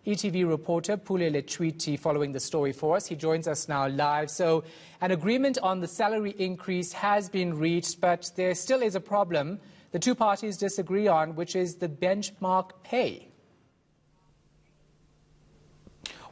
ETV reporter Pule Letshwiti following the story for us. He joins us now live. So an agreement on the salary increase has been reached, but there still is a problem the two parties disagree on, which is the benchmark pay.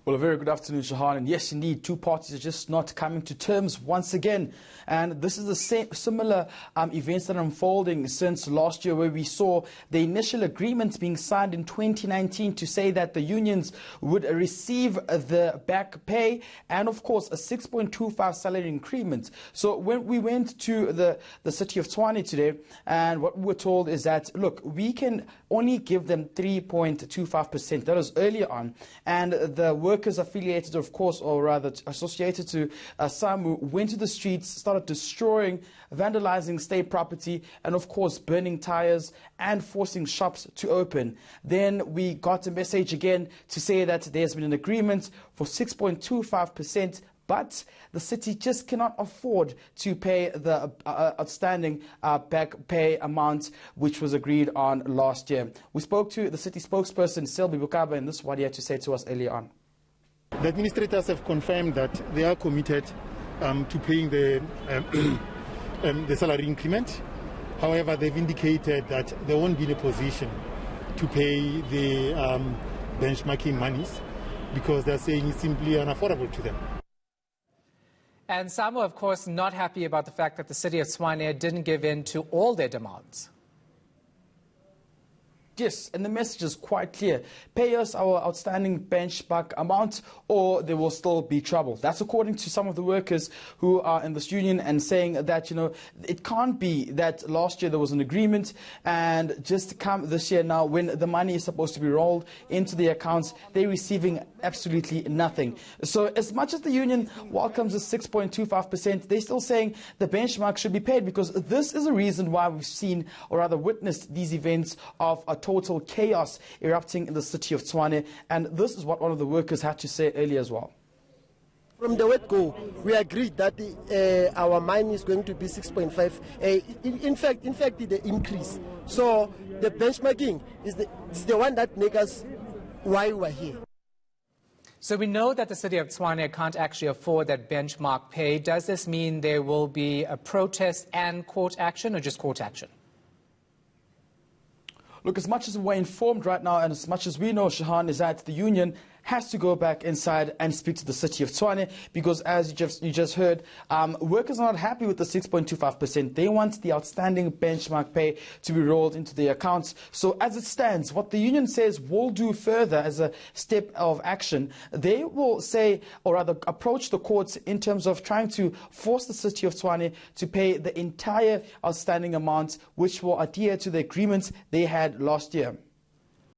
Well, a very good afternoon, Shahan. And yes, indeed, two parties are just not coming to terms once again. And this is the same similar events that are unfolding since last year, where we saw the initial agreement being signed in 2019 to say that the unions would receive the back pay and, of course, a 6.25 salary increment. So when we went to the City of Tshwane today, and what we were told is that, look, we can only give them 3.25%. That was earlier on. And the workers affiliated, of course, or rather associated to SAMWU, went to the streets, started destroying, vandalizing state property, and of course burning tires and forcing shops to open. Then we got a message again to say that there's been an agreement for 6.25%, but the city just cannot afford to pay the outstanding back pay amount which was agreed on last year. We spoke to the city spokesperson, Selby Bukaba, and this is what he had to say to us earlier on. The administrators have confirmed that they are committed to paying the salary increment. However, they've indicated that they won't be in a position to pay the benchmarking monies because they're saying it's simply unaffordable to them. And SAMWU, of course, not happy about the fact that the City of Tshwane didn't give in to all their demands. Yes, and the message is quite clear. Pay us our outstanding benchmark amount or there will still be trouble. That's according to some of the workers who are in this union and saying that, you know, it can't be that last year there was an agreement and just come this year now when the money is supposed to be rolled into the accounts, they're receiving absolutely nothing. So as much as the union welcomes the 6.25%, they're still saying the benchmark should be paid because this is a reason why we've seen or rather witnessed these events of a total chaos erupting in the City of Tshwane, and this is what one of the workers had to say earlier as well. From the word go, we agreed that our mine is going to be 6.5. In fact, the increase. So the benchmarking is the one that makes us why we're here. So we know that the City of Tshwane can't actually afford that benchmark pay. Does this mean there will be a protest and court action, or just court action? Look, as much as we're informed right now and as much as we know, Shahan, is that the union has to go back inside and speak to the City of Tshwane because, as you just heard, workers are not happy with the 6.25%. They want the outstanding benchmark pay to be rolled into their accounts. So as it stands, what the union says will do further as a step of action, they will say, or rather approach the courts in terms of trying to force the City of Tshwane to pay the entire outstanding amount, which will adhere to the agreements they had last year.